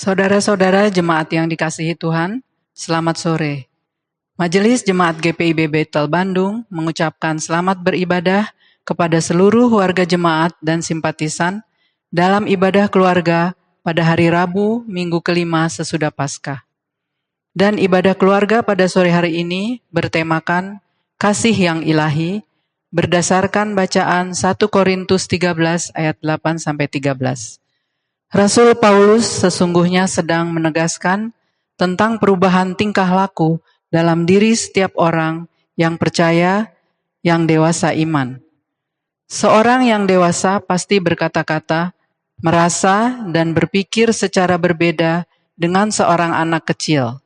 Saudara-saudara jemaat yang dikasihi Tuhan, selamat sore. Majelis Jemaat GPIB Bethel Bandung mengucapkan selamat beribadah kepada seluruh warga jemaat dan simpatisan dalam ibadah keluarga pada hari Rabu, minggu kelima sesudah Paskah. Dan ibadah keluarga pada sore hari ini bertemakan kasih yang ilahi berdasarkan bacaan 1 Korintus 13 ayat 8-13. Rasul Paulus sesungguhnya sedang menegaskan tentang perubahan tingkah laku dalam diri setiap orang yang percaya, yang dewasa iman. Seorang yang dewasa pasti berkata-kata, merasa dan berpikir secara berbeda dengan seorang anak kecil.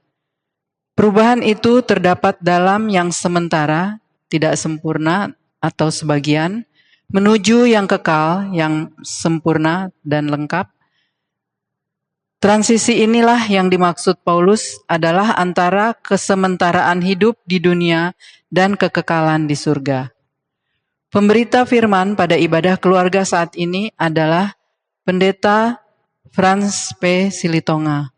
Perubahan itu terdapat dalam yang sementara, tidak sempurna atau sebagian, menuju yang kekal, yang sempurna dan lengkap. Transisi inilah yang dimaksud Paulus adalah antara kesementaraan hidup di dunia dan kekekalan di surga. Pemberita firman pada ibadah keluarga saat ini adalah Pendeta Frans P. Silitonga.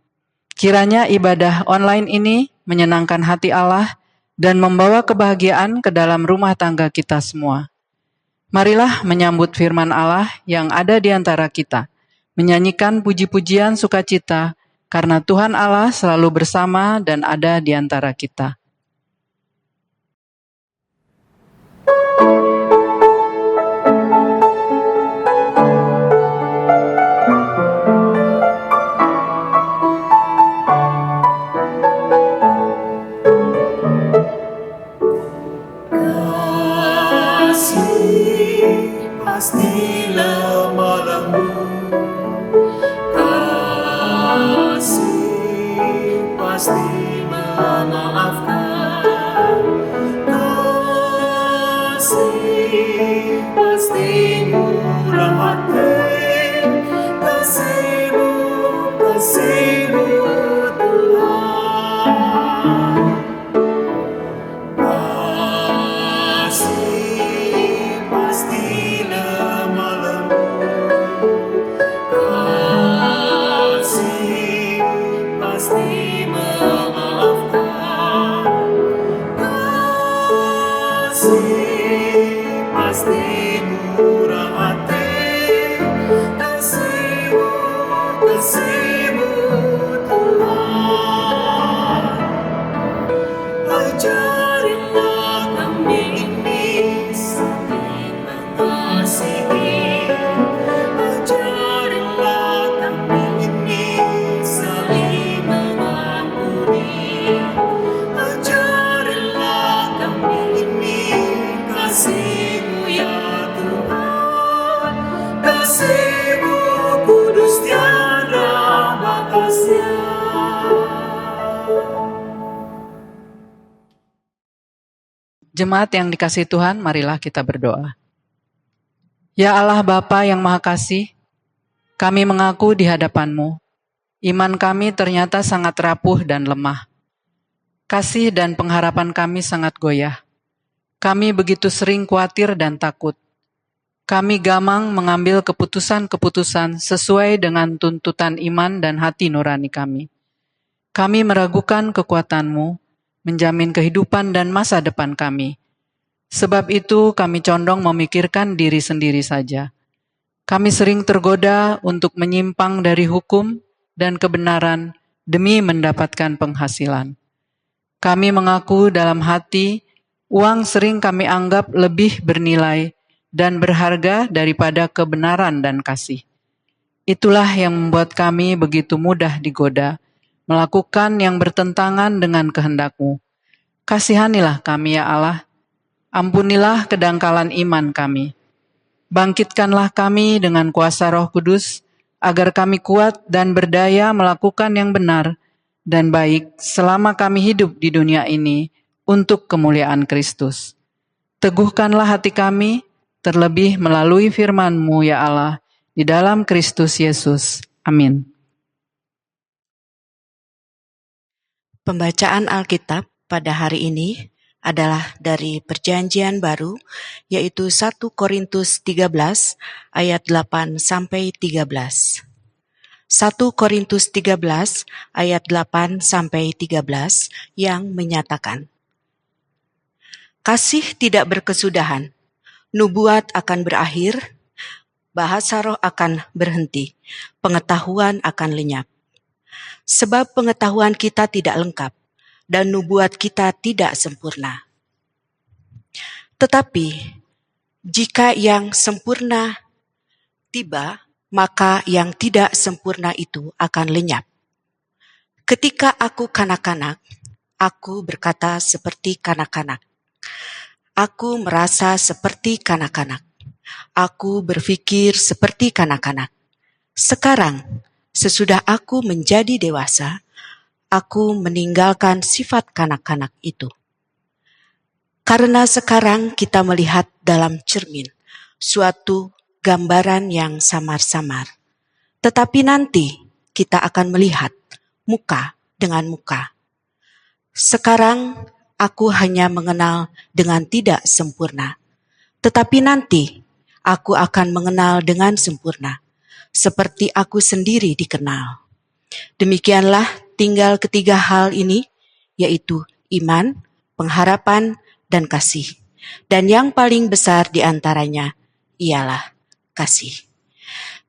Kiranya ibadah online ini menyenangkan hati Allah dan membawa kebahagiaan ke dalam rumah tangga kita semua. Marilah menyambut firman Allah yang ada di antara kita, menyanyikan puji-pujian sukacita karena Tuhan Allah selalu bersama dan ada di antara kita. Pastilah malammu, kasih pasti memaafkan, kasih pasti murah hati, kasihmu Tuhan. Kasih pastilah malammu, kasih pasti memaafkan, kasih pasti murah hati, kasihmu Tuhan. Ajarilah kami ini saling mengasihi, ajarilah kami ini saling mengampuni, ajarilah kami ini kasih-Mu ya Tuhan, kasih-Mu kudus tiada batasnya. Jemaat yang dikasihi Tuhan, marilah kita berdoa. Ya Allah Bapa yang Maha Kasih, kami mengaku di hadapan-Mu, iman kami ternyata sangat rapuh dan lemah. Kasih dan pengharapan kami sangat goyah. Kami begitu sering khawatir dan takut. Kami gamang mengambil keputusan-keputusan sesuai dengan tuntutan iman dan hati nurani kami. Kami meragukan kekuatan-Mu, menjamin kehidupan dan masa depan kami. Sebab itu kami condong memikirkan diri sendiri saja. Kami sering tergoda untuk menyimpang dari hukum dan kebenaran demi mendapatkan penghasilan. Kami mengaku dalam hati, uang sering kami anggap lebih bernilai dan berharga daripada kebenaran dan kasih. Itulah yang membuat kami begitu mudah digoda, melakukan yang bertentangan dengan kehendak-Mu. Kasihanilah kami ya Allah, ampunilah kedangkalan iman kami. Bangkitkanlah kami dengan kuasa Roh Kudus, agar kami kuat dan berdaya melakukan yang benar dan baik selama kami hidup di dunia ini untuk kemuliaan Kristus. Teguhkanlah hati kami, terlebih melalui firman-Mu ya Allah, di dalam Kristus Yesus. Amin. Pembacaan Alkitab pada hari ini adalah dari Perjanjian Baru, yaitu 1 Korintus 13 ayat 8-13. 1 Korintus 13 ayat 8 sampai 13 yang menyatakan, kasih tidak berkesudahan, nubuat akan berakhir, bahasa roh akan berhenti, pengetahuan akan lenyap. Sebab pengetahuan kita tidak lengkap, dan nubuat kita tidak sempurna. Tetapi, jika yang sempurna tiba, maka yang tidak sempurna itu akan lenyap. Ketika aku kanak-kanak, aku berkata seperti kanak-kanak. Aku merasa seperti kanak-kanak. Aku berpikir seperti kanak-kanak. Sekarang, sesudah aku menjadi dewasa, aku meninggalkan sifat kanak-kanak itu. Karena sekarang kita melihat dalam cermin suatu gambaran yang samar-samar. Tetapi nanti kita akan melihat muka dengan muka. Sekarang aku hanya mengenal dengan tidak sempurna. Tetapi nanti aku akan mengenal dengan sempurna, seperti aku sendiri dikenal. Demikianlah tinggal ketiga hal ini, yaitu iman, pengharapan, dan kasih. Dan yang paling besar di antaranya ialah kasih.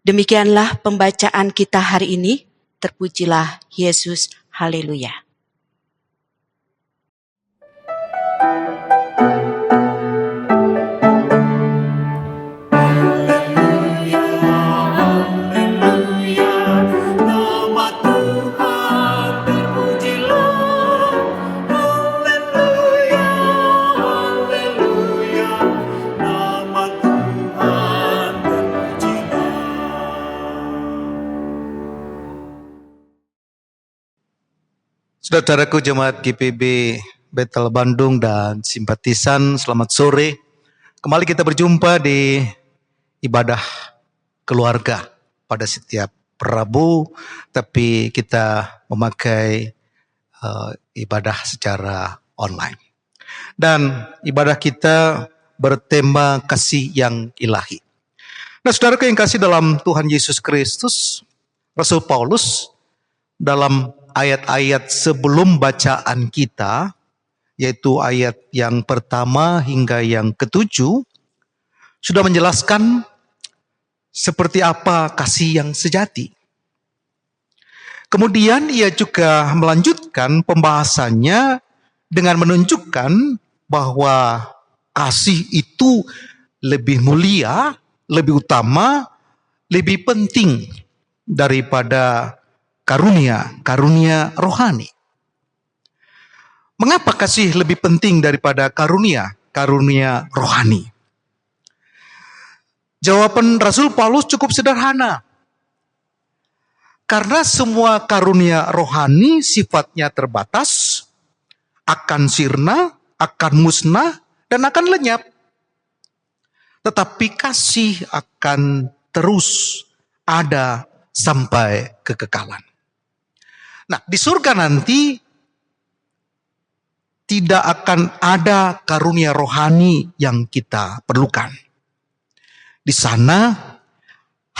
Demikianlah pembacaan kita hari ini. Terpujilah Yesus. Haleluya. Nama Tuhan terpujilah. Haleluya, haleluya. Nama Tuhan terpujilah. Saudaraku jemaat GPB Bethel Bandung dan simpatisan, selamat sore. Kembali kita berjumpa di ibadah keluarga pada setiap Rabu, tapi kita memakai ibadah secara online. Dan ibadah kita bertema kasih yang ilahi. Nah, saudaraku yang kasih dalam Tuhan Yesus Kristus, Rasul Paulus dalam ayat-ayat sebelum bacaan kita, yaitu ayat yang pertama hingga yang ketujuh, sudah menjelaskan seperti apa kasih yang sejati. Kemudian ia juga melanjutkan pembahasannya dengan menunjukkan bahwa kasih itu lebih mulia, lebih utama, lebih penting daripada karunia rohani. Mengapa kasih lebih penting daripada karunia rohani? Jawaban Rasul Paulus cukup sederhana. Karena semua karunia rohani sifatnya terbatas, akan sirna, akan musnah, dan akan lenyap. Tetapi kasih akan terus ada sampai kekekalan. Nah, di surga nanti tidak akan ada karunia rohani yang kita perlukan. Di sana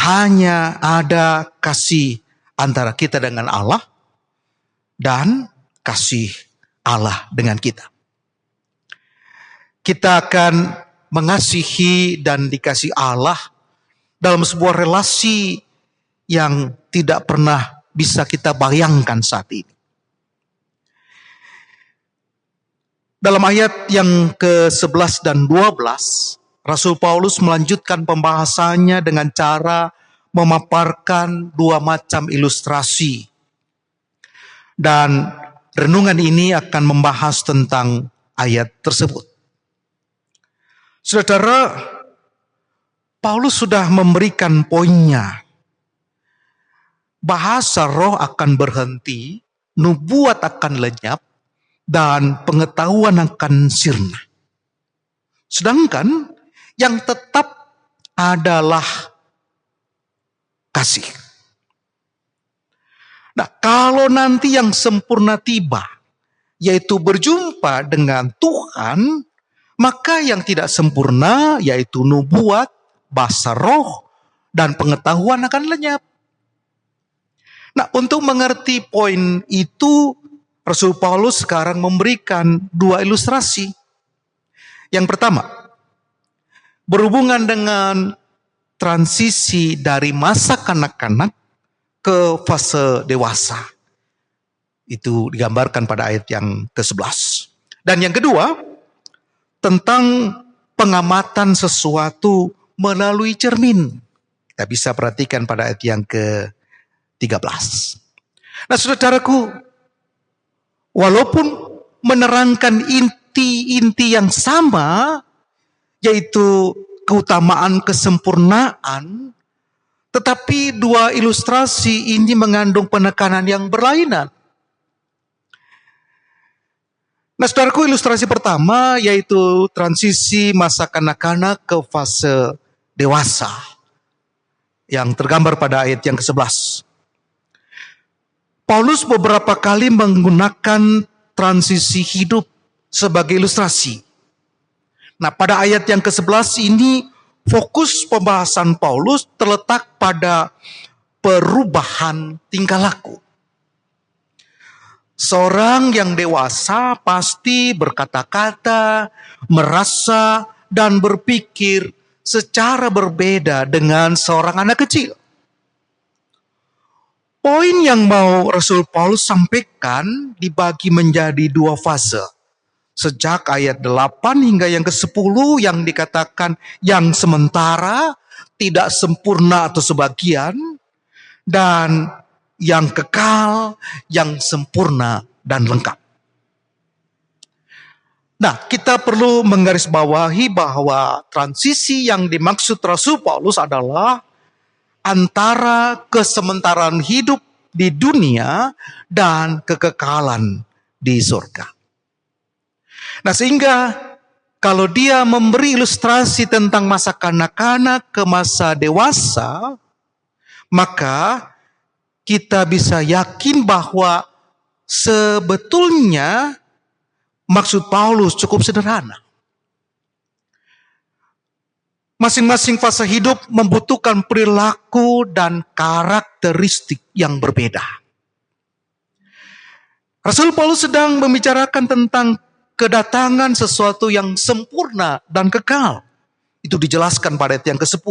hanya ada kasih antara kita dengan Allah dan kasih Allah dengan kita. Kita akan mengasihi dan dikasih Allah dalam sebuah relasi yang tidak pernah bisa kita bayangkan saat ini. Dalam ayat yang ke-11 dan 12, Rasul Paulus melanjutkan pembahasannya dengan cara memaparkan dua macam ilustrasi. Dan renungan ini akan membahas tentang ayat tersebut. Saudara, Paulus sudah memberikan poinnya. Bahasa roh akan berhenti, nubuat akan lenyap, dan pengetahuan akan sirna. Sedangkan yang tetap adalah kasih. Nah, kalau nanti yang sempurna tiba, yaitu berjumpa dengan Tuhan, maka yang tidak sempurna, yaitu nubuat, bahasa roh, dan pengetahuan akan lenyap. Nah, untuk mengerti poin itu, Rasul Paulus sekarang memberikan dua ilustrasi. Yang pertama, berhubungan dengan transisi dari masa kanak-kanak ke fase dewasa. Itu digambarkan pada ayat yang ke-11. Dan yang kedua, tentang pengamatan sesuatu melalui cermin. Kita bisa perhatikan pada ayat yang ke-13. Nah, saudaraku, walaupun menerangkan inti-inti yang sama, yaitu keutamaan kesempurnaan, tetapi dua ilustrasi ini mengandung penekanan yang berlainan. Nah, saudaraku, ilustrasi pertama yaitu transisi masa kanak-kanak ke fase dewasa, yang tergambar pada ayat yang ke-11. Paulus beberapa kali menggunakan transisi hidup sebagai ilustrasi. Nah, pada ayat yang ke-11 ini, fokus pembahasan Paulus terletak pada perubahan tingkah laku. Seorang yang dewasa pasti berkata-kata, merasa, dan berpikir secara berbeda dengan seorang anak kecil. Poin yang mau Rasul Paulus sampaikan dibagi menjadi dua fase. Sejak ayat 8 hingga yang ke-10 yang dikatakan yang sementara, tidak sempurna atau sebagian, dan yang kekal, yang sempurna dan lengkap. Nah, kita perlu menggarisbawahi bahwa transisi yang dimaksud Rasul Paulus adalah antara kesementaraan hidup di dunia dan kekekalan di surga. Nah, sehingga kalau dia memberi ilustrasi tentang masa kanak-kanak ke masa dewasa, maka kita bisa yakin bahwa sebetulnya maksud Paulus cukup sederhana. Masing-masing fase hidup membutuhkan perilaku dan karakteristik yang berbeda. Rasul Paulus sedang membicarakan tentang kedatangan sesuatu yang sempurna dan kekal. Itu dijelaskan pada ayat yang ke-10.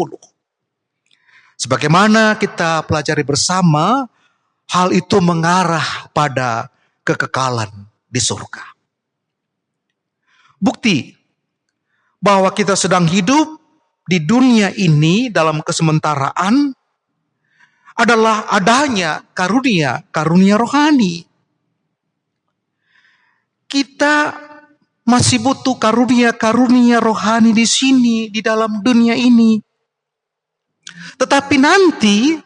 Sebagaimana kita pelajari bersama, hal itu mengarah pada kekekalan di surga. Bukti bahwa kita sedang hidup di dunia ini dalam kesementaraan adalah adanya karunia rohani. Kita masih butuh karunia rohani di sini, di dalam dunia ini. Tetapi nanti,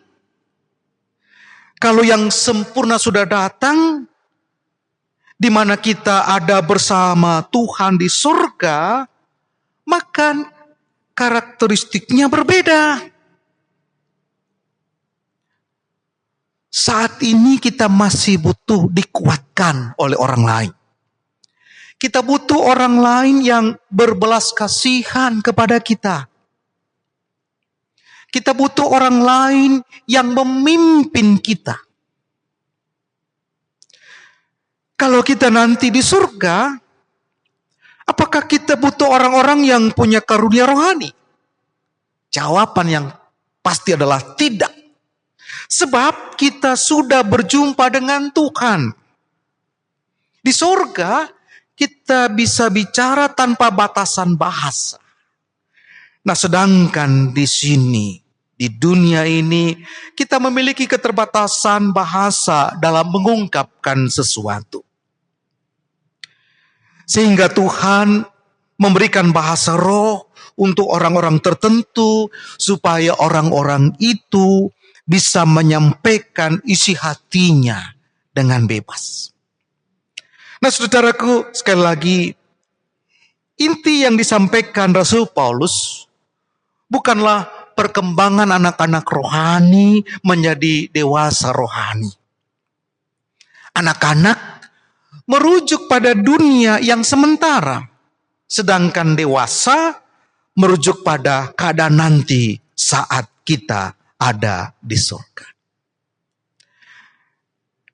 kalau yang sempurna sudah datang, di mana kita ada bersama Tuhan di surga, maka karakteristiknya berbeda. Saat ini kita masih butuh dikuatkan oleh orang lain. Kita butuh orang lain yang berbelas kasihan kepada kita. Kita butuh orang lain yang memimpin kita. Kalau kita nanti di surga, apakah kita butuh orang-orang yang punya karunia rohani? Jawaban yang pasti adalah tidak. Sebab kita sudah berjumpa dengan Tuhan. Di surga, kita bisa bicara tanpa batasan bahasa. Nah, sedangkan di sini, di dunia ini, kita memiliki keterbatasan bahasa dalam mengungkapkan sesuatu. Sehingga Tuhan memberikan bahasa roh untuk orang-orang tertentu, supaya orang-orang itu bisa menyampaikan isi hatinya dengan bebas. Nah, saudaraku, sekali lagi, inti yang disampaikan Rasul Paulus bukanlah perkembangan anak-anak rohani menjadi dewasa rohani. Anak-anak merujuk pada dunia yang sementara, sedangkan dewasa merujuk pada keadaan nanti saat kita ada di surga.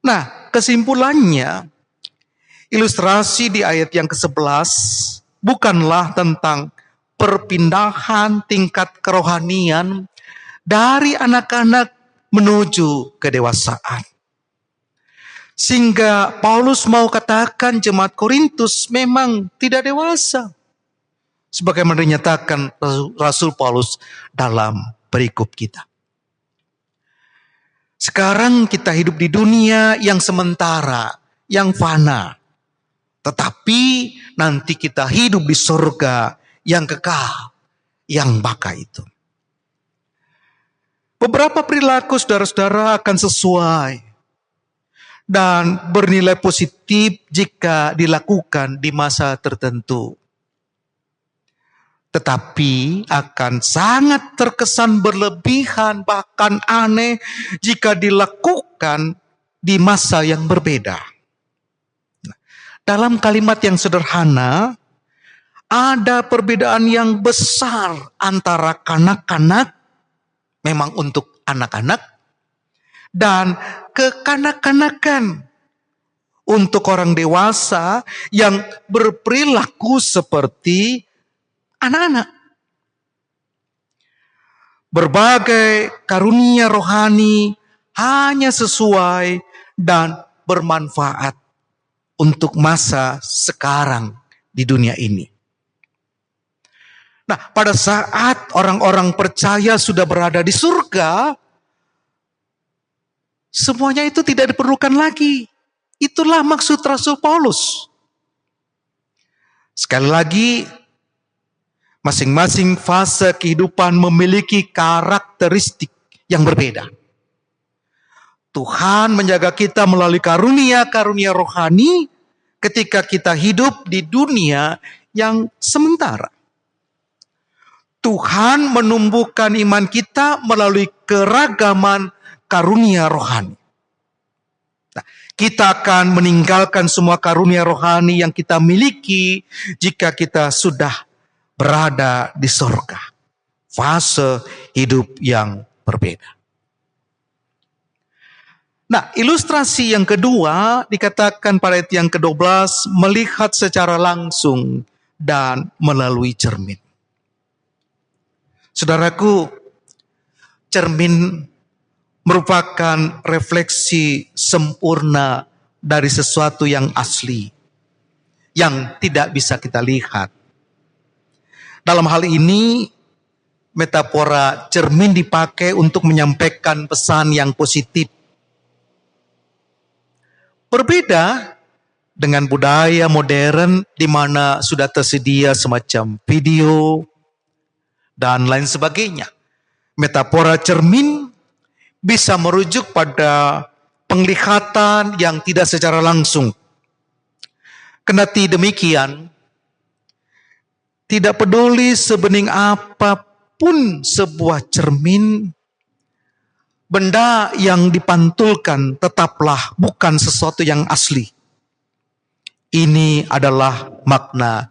Nah, kesimpulannya, ilustrasi di ayat yang ke-11 bukanlah tentang perpindahan tingkat kerohanian dari anak-anak menuju kedewasaan. Sehingga Paulus mau katakan jemaat Korintus memang tidak dewasa. Sebagaimana dinyatakan Rasul Paulus dalam perikop kita. Sekarang kita hidup di dunia yang sementara, yang fana. Tetapi nanti kita hidup di surga yang kekal, yang baka itu. Beberapa perilaku saudara-saudara akan sesuai dan bernilai positif jika dilakukan di masa tertentu. Tetapi akan sangat terkesan berlebihan, bahkan aneh jika dilakukan di masa yang berbeda. Dalam kalimat yang sederhana, ada perbedaan yang besar antara kanak-kanak, memang untuk anak-anak, dan kekanak-kanakan untuk orang dewasa yang berperilaku seperti anak-anak. Berbagai karunia rohani hanya sesuai dan bermanfaat untuk masa sekarang di dunia ini. Nah, pada saat orang-orang percaya sudah berada di surga, semuanya itu tidak diperlukan lagi. Itulah maksud Rasul Paulus. Sekali lagi, masing-masing fase kehidupan memiliki karakteristik yang berbeda. Tuhan menjaga kita melalui karunia-karunia rohani ketika kita hidup di dunia yang sementara. Tuhan menumbuhkan iman kita melalui keragaman karunia rohani. Nah, kita akan meninggalkan semua karunia rohani yang kita miliki jika kita sudah berada di surga. Fase hidup yang berbeda. Nah, ilustrasi yang kedua dikatakan pada ayat yang ke-12, melihat secara langsung dan melalui cermin. Saudaraku, cermin merupakan refleksi sempurna dari sesuatu yang asli, yang tidak bisa kita lihat. Dalam hal ini, metafora cermin dipakai untuk menyampaikan pesan yang positif. Berbeda dengan budaya modern di mana sudah tersedia semacam video dan lain sebagainya. Metafora cermin bisa merujuk pada penglihatan yang tidak secara langsung. Kendati demikian, tidak peduli sebening apapun sebuah cermin, benda yang dipantulkan tetaplah bukan sesuatu yang asli. Ini adalah makna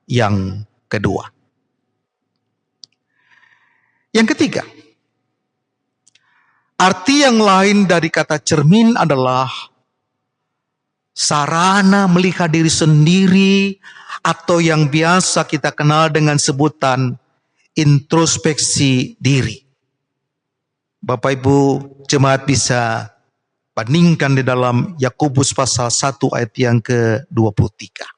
yang kedua. Yang ketiga, arti yang lain dari kata cermin adalah sarana melihat diri sendiri atau yang biasa kita kenal dengan sebutan introspeksi diri. Bapak Ibu jemaat bisa bandingkan di dalam Yakobus pasal 1 ayat yang ke-23.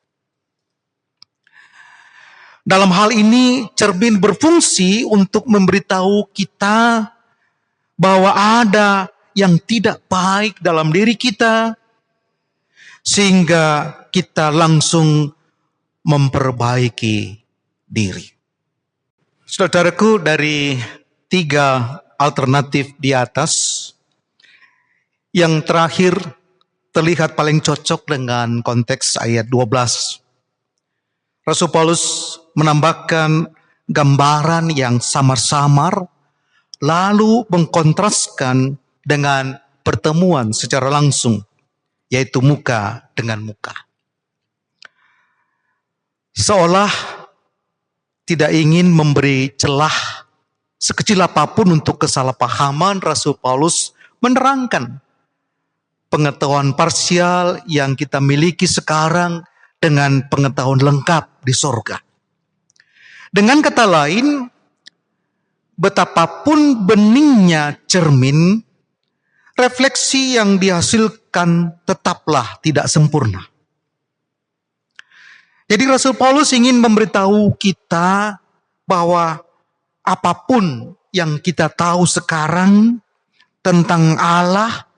Dalam hal ini cermin berfungsi untuk memberitahu kita bahwa ada yang tidak baik dalam diri kita, sehingga kita langsung memperbaiki diri. Saudaraku, dari 3 alternatif di atas, yang terakhir terlihat paling cocok dengan konteks ayat 12. Rasul Paulus menambahkan gambaran yang samar-samar, lalu mengkontraskan dengan pertemuan secara langsung, yaitu muka dengan muka. Seolah tidak ingin memberi celah sekecil apapun untuk kesalahpahaman, Rasul Paulus menerangkan pengetahuan parsial yang kita miliki sekarang dengan pengetahuan lengkap di sorga. Dengan kata lain, betapapun beningnya cermin, refleksi yang dihasilkan tetaplah tidak sempurna. Jadi Rasul Paulus ingin memberitahu kita bahwa apapun yang kita tahu sekarang tentang Allah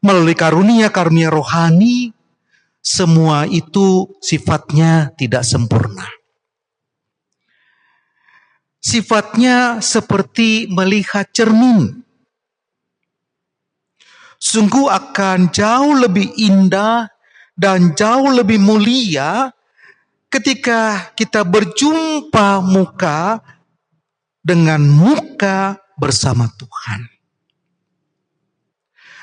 melalui karunia-karunia rohani, semua itu sifatnya tidak sempurna. Sifatnya seperti melihat cermin. Sungguh akan jauh lebih indah dan jauh lebih mulia ketika kita berjumpa muka dengan muka bersama Tuhan.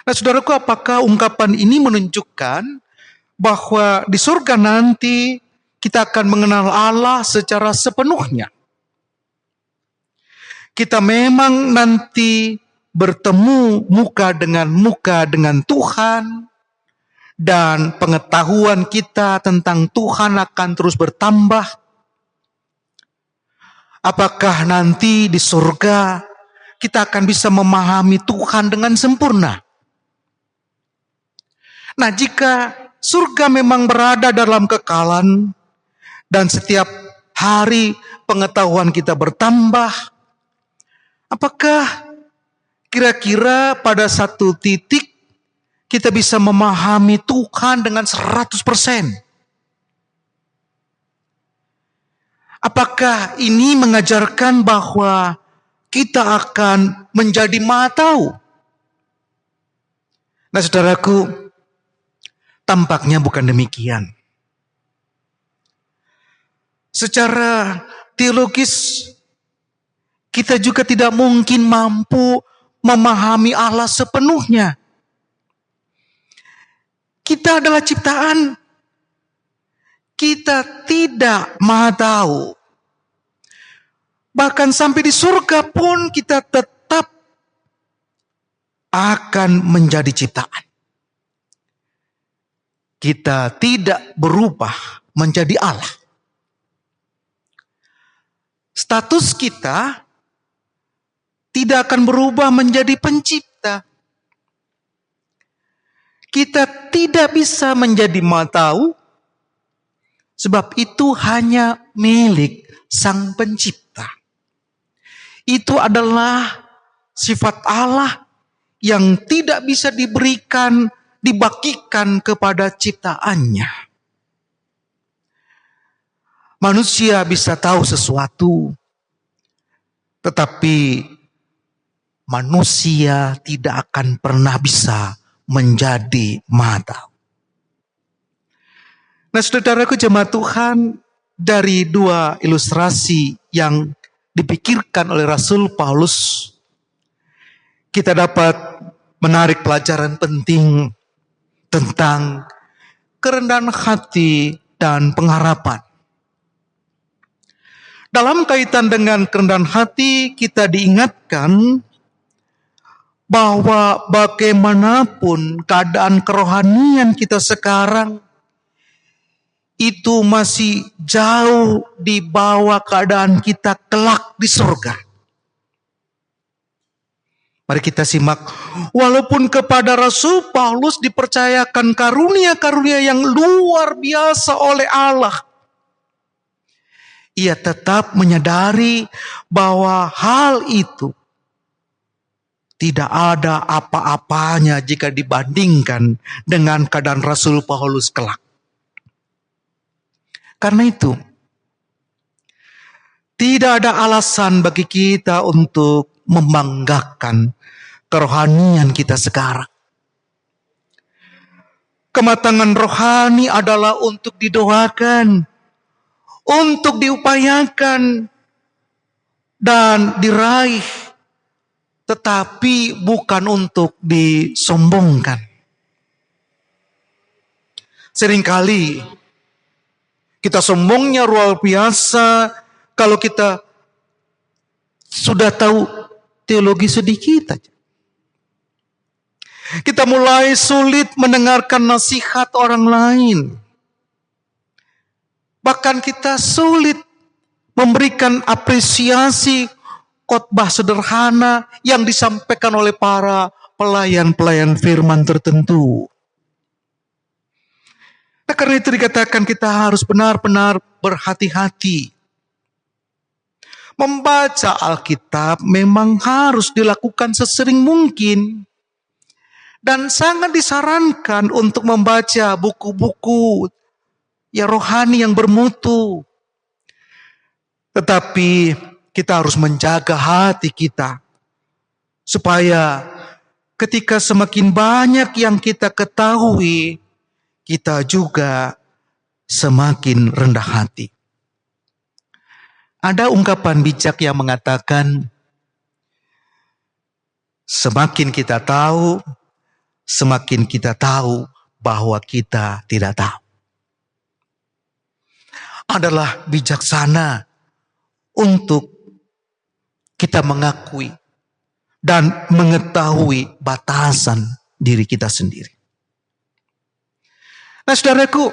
Nah, saudaraku, apakah ungkapan ini menunjukkan bahwa di surga nanti kita akan mengenal Allah secara sepenuhnya? Kita memang nanti bertemu muka dengan Tuhan, dan pengetahuan kita tentang Tuhan akan terus bertambah. Apakah nanti di surga kita akan bisa memahami Tuhan dengan sempurna? Nah, jika surga memang berada dalam kekalan dan setiap hari pengetahuan kita bertambah, apakah kira-kira pada satu titik kita bisa memahami Tuhan dengan 100%? Apakah ini mengajarkan bahwa kita akan menjadi Maha Tahu? Nah, saudaraku, tampaknya bukan demikian. Secara teologis, kita juga tidak mungkin mampu memahami Allah sepenuhnya. Kita adalah ciptaan. Kita tidak Maha Tahu. Bahkan sampai di surga pun kita tetap akan menjadi ciptaan. Kita tidak berubah menjadi Allah. Status kita tidak akan berubah menjadi pencipta. Kita tidak bisa menjadi Maha Tahu, sebab itu hanya milik Sang Pencipta. Itu adalah sifat Allah yang tidak bisa dibagikan kepada ciptaannya. Manusia bisa tahu sesuatu, tetapi manusia tidak akan pernah bisa menjadi Maha Tahu. Nah, saudaraku jemaat Tuhan, dari dua ilustrasi yang dipikirkan oleh Rasul Paulus, kita dapat menarik pelajaran penting tentang kerendahan hati dan pengharapan. Dalam kaitan dengan kerendahan hati, kita diingatkan bahwa bagaimanapun keadaan kerohanian kita sekarang, itu masih jauh di bawah keadaan kita kelak di surga. Mari kita simak. Walaupun kepada Rasul Paulus dipercayakan karunia-karunia yang luar biasa oleh Allah, ia tetap menyadari bahwa hal itu tidak ada apa-apanya jika dibandingkan dengan keadaan Rasul Paulus kelak. Karena itu, tidak ada alasan bagi kita untuk membanggakan kerohanian kita sekarang. Kematangan rohani adalah untuk didoakan, untuk diupayakan, dan diraih, tetapi bukan untuk disombongkan. Seringkali kita sombongnya luar biasa kalau kita sudah tahu teologi sedikit aja. Kita mulai sulit mendengarkan nasihat orang lain. Bahkan kita sulit memberikan apresiasi khotbah sederhana yang disampaikan oleh para pelayan-pelayan firman tertentu. Nah, karena itu dikatakan kita harus benar-benar berhati-hati. Membaca Alkitab memang harus dilakukan sesering mungkin. Dan sangat disarankan untuk membaca buku-buku ya rohani yang bermutu. Tetapi kita harus menjaga hati kita. Supaya ketika semakin banyak yang kita ketahui, kita juga semakin rendah hati. Ada ungkapan bijak yang mengatakan, semakin kita tahu, semakin kita tahu bahwa kita tidak tahu. Adalah bijaksana untuk kita mengakui dan mengetahui batasan diri kita sendiri. Nah, saudaraku,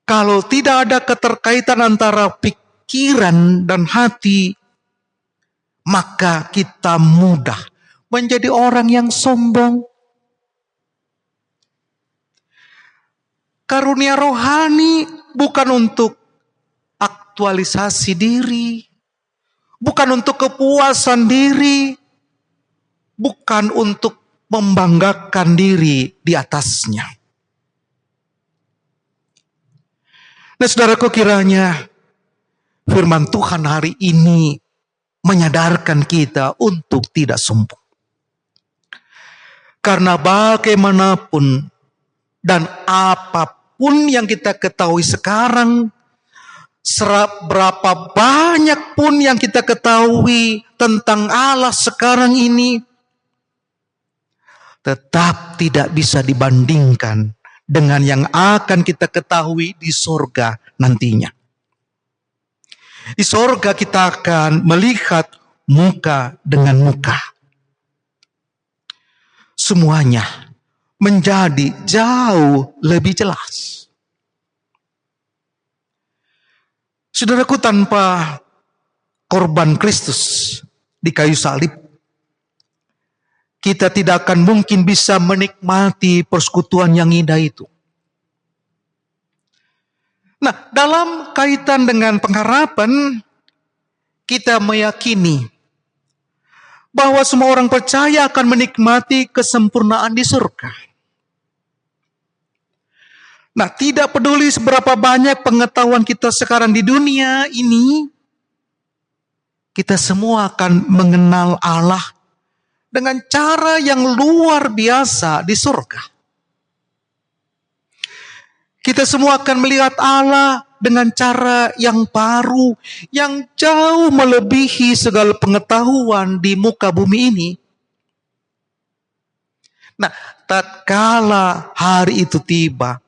kalau tidak ada keterkaitan antara pikiran dan hati, maka kita mudah menjadi orang yang sombong. Karunia rohani bukan untuk aktualisasi diri, bukan untuk kepuasan diri, bukan untuk membanggakan diri di atasnya. Nah, saudaraku, kiranya firman Tuhan hari ini menyadarkan kita untuk tidak sombong. Karena bagaimanapun dan apapun yang kita ketahui sekarang, berapa banyak pun yang kita ketahui tentang Allah sekarang ini, tetap tidak bisa dibandingkan dengan yang akan kita ketahui di sorga nantinya. Di sorga kita akan melihat muka dengan muka. Semuanya menjadi jauh lebih jelas. Saudaraku, tanpa korban Kristus di kayu salib, kita tidak akan mungkin bisa menikmati persekutuan yang indah itu. Nah, dalam kaitan dengan pengharapan, kita meyakini bahwa semua orang percaya akan menikmati kesempurnaan di surga. Nah, tidak peduli seberapa banyak pengetahuan kita sekarang di dunia ini, kita semua akan mengenal Allah dengan cara yang luar biasa di surga. Kita semua akan melihat Allah dengan cara yang baru, yang jauh melebihi segala pengetahuan di muka bumi ini. Nah, tatkala hari itu tiba,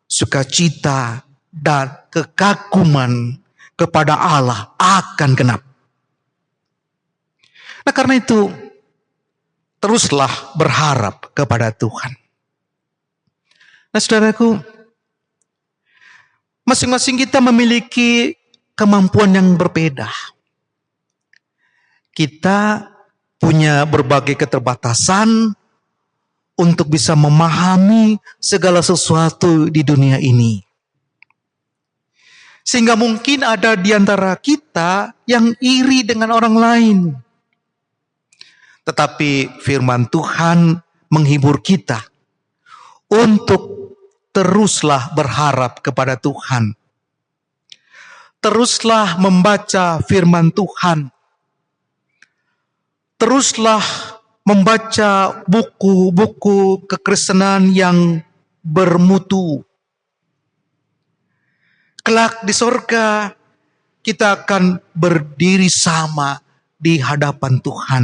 sukacita dan kekaguman kepada Allah akan genap. Nah, karena itu, teruslah berharap kepada Tuhan. Nah, saudaraku, masing-masing kita memiliki kemampuan yang berbeda. Kita punya berbagai keterbatasan untuk bisa memahami segala sesuatu di dunia ini. Sehingga mungkin ada di antara kita yang iri dengan orang lain. Tetapi firman Tuhan menghibur kita untuk teruslah berharap kepada Tuhan. Teruslah membaca firman Tuhan. Teruslah membaca buku-buku kekristenan yang bermutu. Kelak di sorga kita akan berdiri sama di hadapan Tuhan.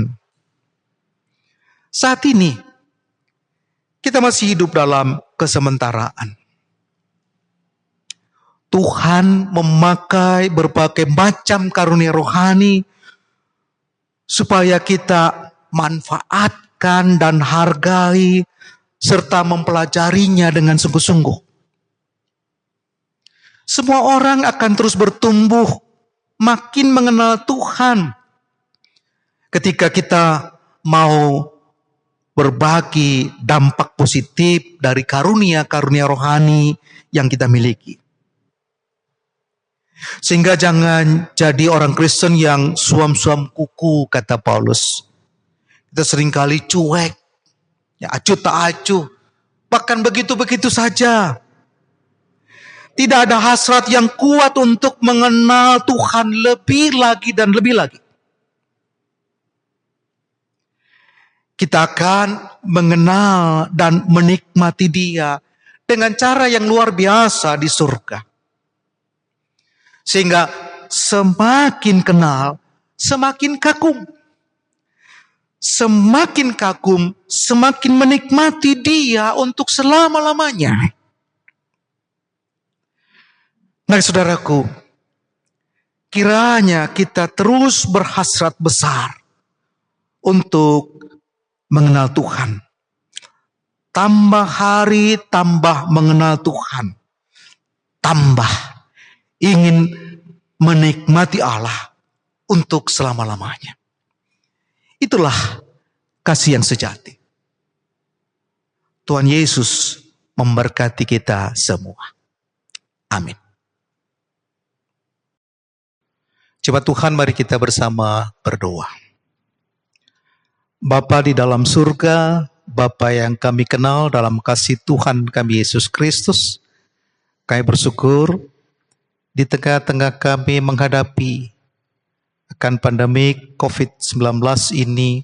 Saat ini kita masih hidup dalam kesementaraan. Tuhan memakai berbagai macam karunia rohani supaya kita manfaat perhatikan dan hargai, serta mempelajarinya dengan sungguh-sungguh. Semua orang akan terus bertumbuh, makin mengenal Tuhan. Ketika kita mau berbagi dampak positif dari karunia-karunia rohani yang kita miliki. Sehingga jangan jadi orang Kristen yang suam-suam kuku, kata Paulus. Kita seringkali cuek, ya acuh tak acuh, bahkan begitu-begitu saja. Tidak ada hasrat yang kuat untuk mengenal Tuhan lebih lagi dan lebih lagi. Kita akan mengenal dan menikmati Dia dengan cara yang luar biasa di surga. Sehingga semakin kenal, semakin kagum. Semakin kagum, semakin menikmati Dia untuk selama-lamanya. Nah, saudaraku, kiranya kita terus berhasrat besar untuk mengenal Tuhan. Tambah hari, tambah mengenal Tuhan. Tambah ingin menikmati Allah untuk selama-lamanya. Itulah kasih yang sejati. Tuhan Yesus memberkati kita semua. Amin. Coba Tuhan, mari kita bersama berdoa. Bapa di dalam surga, Bapa yang kami kenal dalam kasih Tuhan kami Yesus Kristus, kami bersyukur di tengah-tengah kami menghadapi akan pandemi COVID-19 ini,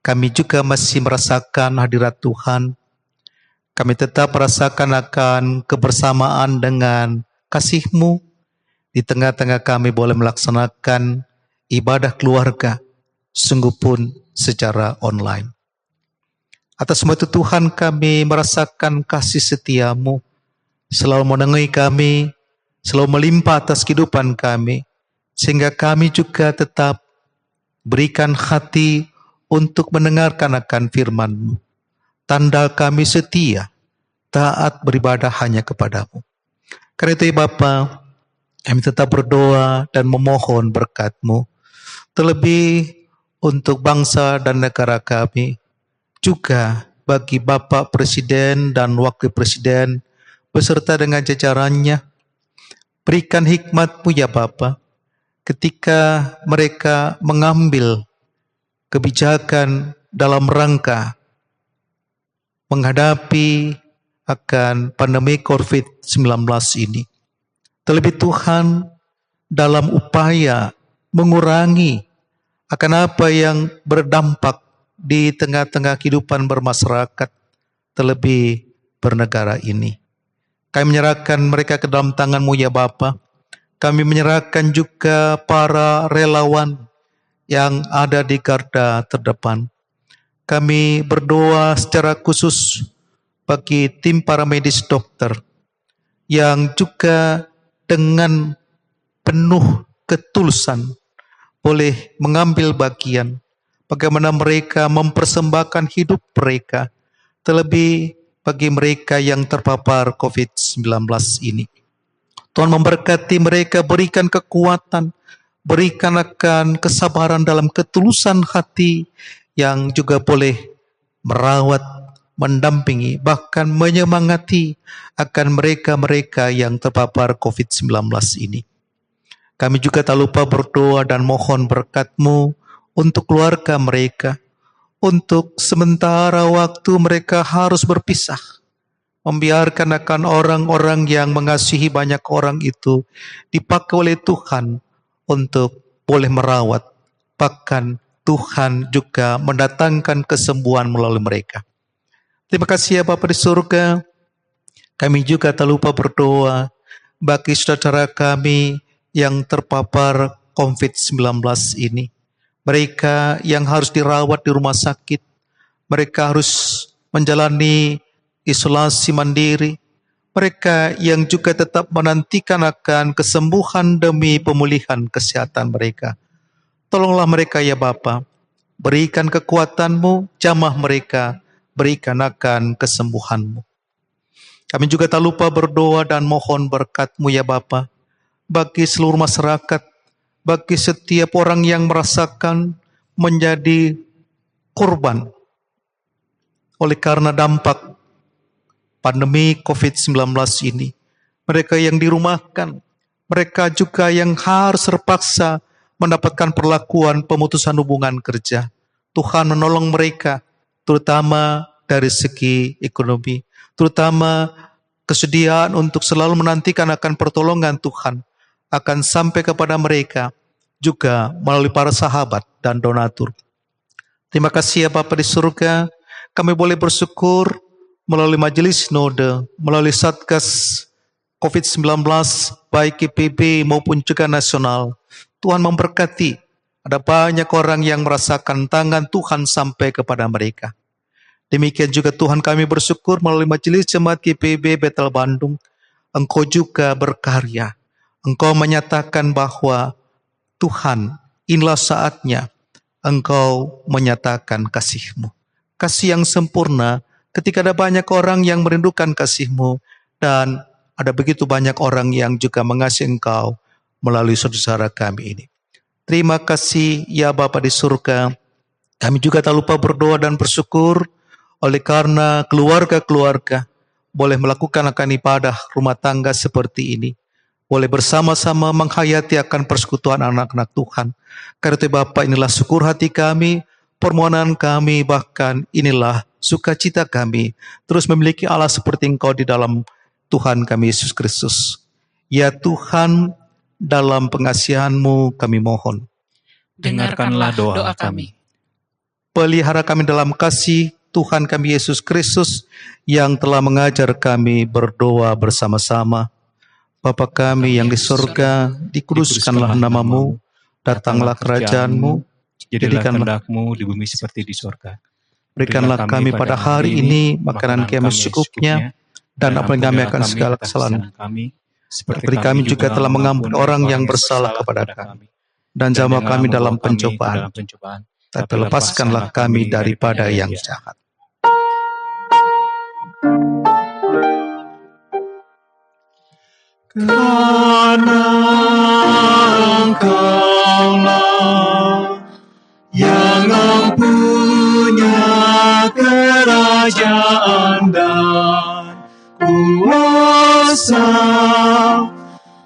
kami juga masih merasakan hadirat Tuhan. Kami tetap merasakan akan kebersamaan dengan kasih-Mu. Di tengah-tengah kami boleh melaksanakan ibadah keluarga, sungguh pun secara online. Atas semua itu Tuhan, kami merasakan kasih setia-Mu, selalu menerangi kami, selalu melimpah atas kehidupan kami, sehingga kami juga tetap berikan hati untuk mendengarkan akan firman-Mu. Tanda kami setia, taat beribadah hanya kepada-Mu. Karena itu Bapa, kami tetap berdoa dan memohon berkat-Mu, terlebih untuk bangsa dan negara kami, juga bagi Bapak Presiden dan Wakil Presiden, beserta dengan jajarannya. Berikan hikmat-Mu ya Bapa, ketika mereka mengambil kebijakan dalam rangka menghadapi akan pandemi COVID-19 ini. Terlebih Tuhan, dalam upaya mengurangi akan apa yang berdampak di tengah-tengah kehidupan bermasyarakat, terlebih bernegara ini. Kami menyerahkan mereka ke dalam tangan-Mu ya Bapa. Kami menyerahkan juga para relawan yang ada di garda terdepan. Kami berdoa secara khusus bagi tim para medis dokter yang juga dengan penuh ketulusan boleh mengambil bagian bagaimana mereka mempersembahkan hidup mereka, terlebih bagi mereka yang terpapar COVID-19 ini. Tuhan memberkati mereka, berikan kekuatan, berikan akan kesabaran dalam ketulusan hati yang juga boleh merawat, mendampingi, bahkan menyemangati akan mereka-mereka yang terpapar COVID-19 ini. Kami juga tak lupa berdoa dan mohon berkat-Mu untuk keluarga mereka, untuk sementara waktu mereka harus berpisah, membiarkan akan orang-orang yang mengasihi banyak orang itu dipakai oleh Tuhan untuk boleh merawat, bahkan Tuhan juga mendatangkan kesembuhan melalui mereka. Terima kasih ya Bapa di surga. Kami juga tak lupa berdoa bagi saudara kami yang terpapar COVID-19 ini. Mereka yang harus dirawat di rumah sakit, mereka harus menjalani isolasi mandiri, mereka yang juga tetap menantikan akan kesembuhan demi pemulihan kesehatan mereka. Tolonglah mereka ya Bapa, berikan kekuatan-Mu, jamah mereka, berikan akan kesembuhan-Mu. Kami juga tak lupa berdoa dan mohon berkat-Mu ya Bapa, bagi seluruh masyarakat, bagi setiap orang yang merasakan menjadi korban oleh karena dampak pandemi COVID-19 ini. Mereka yang dirumahkan, mereka juga yang harus terpaksa mendapatkan perlakuan pemutusan hubungan kerja. Tuhan menolong mereka, terutama dari segi ekonomi, terutama kesediaan untuk selalu menantikan akan pertolongan Tuhan akan sampai kepada mereka, juga melalui para sahabat dan donatur. Terima kasih ya Bapa di surga, kami boleh bersyukur melalui majelis sinode, melalui Satgas COVID-19, baik IPB maupun juga nasional. Tuhan memberkati, ada banyak orang yang merasakan tangan Tuhan sampai kepada mereka. Demikian juga Tuhan kami bersyukur melalui majelis jemaat GPIB Bethel Bandung, Engkau juga berkarya. Engkau menyatakan bahwa Tuhan, inilah saatnya Engkau menyatakan kasih-Mu. Kasih yang sempurna ketika ada banyak orang yang merindukan kasih-Mu dan ada begitu banyak orang yang juga mengasihi Engkau melalui saudara kami ini. Terima kasih ya Bapa di surga. Kami juga tak lupa berdoa dan bersyukur oleh karena keluarga-keluarga boleh melakukan akan ibadah rumah tangga seperti ini. Boleh bersama-sama menghayati akan persekutuan anak-anak Tuhan. Karena itu Bapa, inilah syukur hati kami, permohonan kami, bahkan inilah sukacita kami. Terus memiliki Allah seperti Engkau di dalam Tuhan kami Yesus Kristus. Ya Tuhan, dalam pengasihan-Mu kami mohon. Dengarkanlah doa kami. Pelihara kami dalam kasih Tuhan kami Yesus Kristus yang telah mengajar kami berdoa bersama-sama. Bapa kami yang di surga, dikuduskanlah nama-Mu, datanglah kerajaan-Mu, jadilah kehendak-Mu di bumi seperti di surga. Berikanlah kami pada hari ini makanan kami secukupnya, dan ampuni kami akan segala kesalahan kami, seperti kami juga telah mengampuni orang yang bersalah kepada kami. Dan janganlah kami dalam pencobaan, tapi lepaskanlah kami daripada yang jahat. Karena Engkaulah yang mempunya kerajaan dan kuasa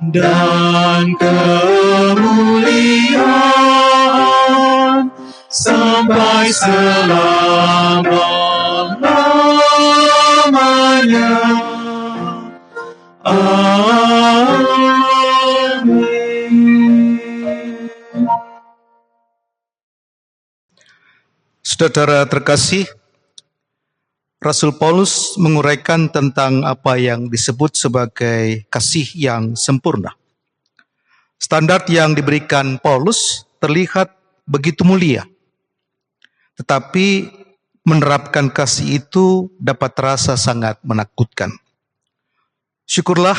dan kemuliaan sampai selama-lamanya. Saudara terkasih, Rasul Paulus menguraikan tentang apa yang disebut sebagai kasih yang sempurna. Standar yang diberikan Paulus terlihat begitu mulia, tetapi menerapkan kasih itu dapat terasa sangat menakutkan. Syukurlah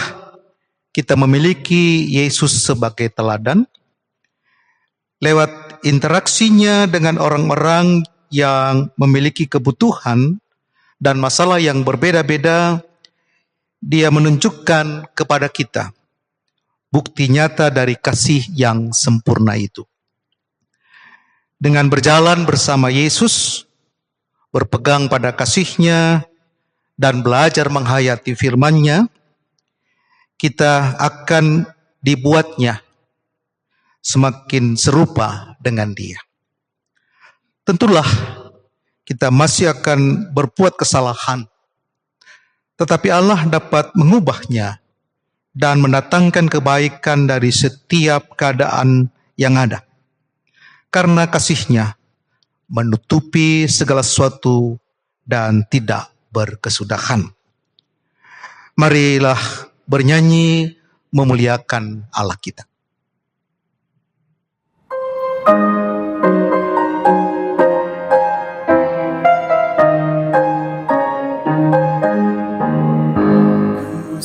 kita memiliki Yesus sebagai teladan. Lewat interaksinya dengan orang-orang yang memiliki kebutuhan dan masalah yang berbeda-beda, Dia menunjukkan kepada kita bukti nyata dari kasih yang sempurna itu. Dengan berjalan bersama Yesus, berpegang pada kasih-Nya, dan belajar menghayati firman-Nya, kita akan dibuatnya semakin serupa dengan Dia. Tentulah kita masih akan berbuat kesalahan, tetapi Allah dapat mengubahnya dan mendatangkan kebaikan dari setiap keadaan yang ada. Karena kasih-Nya menutupi segala sesuatu dan tidak berkesudahan. Marilah bernyanyi memuliakan Allah kita.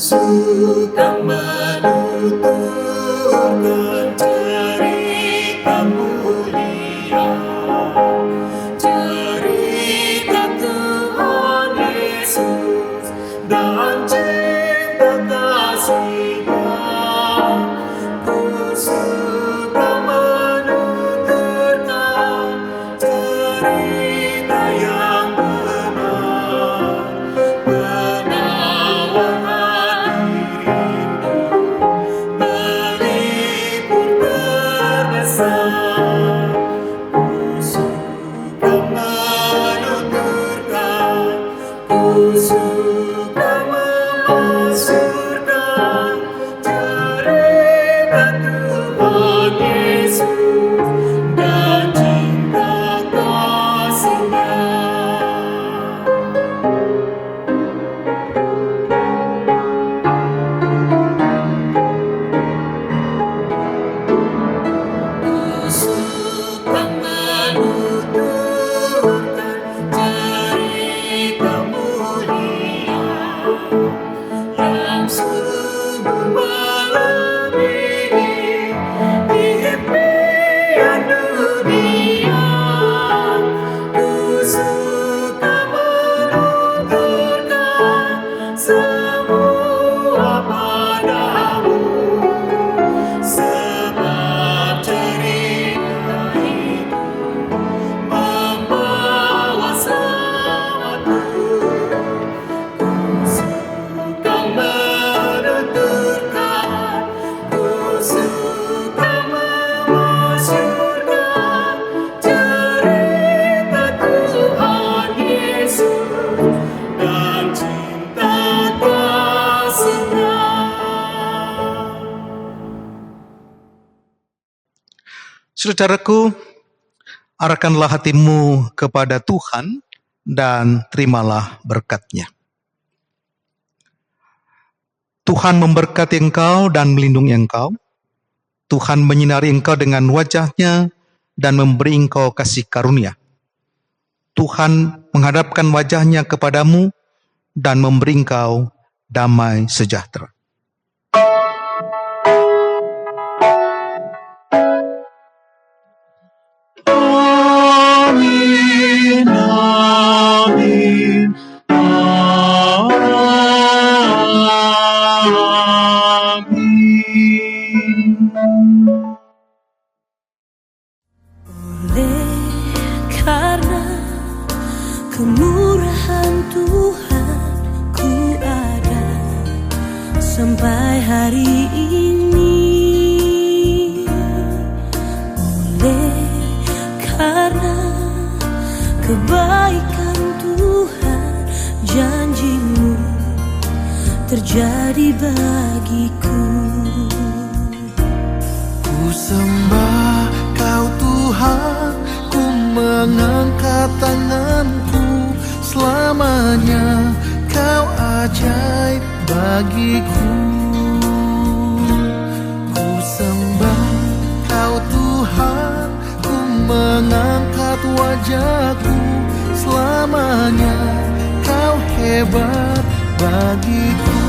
Suka menuturkan cerita mulia Saudaraku, arahkanlah hatimu kepada Tuhan dan terimalah berkat-Nya. Tuhan memberkati engkau dan melindungi engkau. Tuhan menyinari engkau dengan wajah-Nya dan memberi engkau kasih karunia. Tuhan menghadapkan wajah-Nya kepadamu dan memberi engkau damai sejahtera. Amin, amin, amin. Oleh karena kemurahan Tuhan ku ada sampai hari ini. Oleh karena kebaikan Tuhan, janji-Mu terjadi bagiku. Ku sembah Kau Tuhan, ku mengangkat tanganku. Selamanya Kau ajaib bagiku. Ku sembah Kau Tuhan, ku mengangkat wajahku. Selamanya Kau hebat bagiku.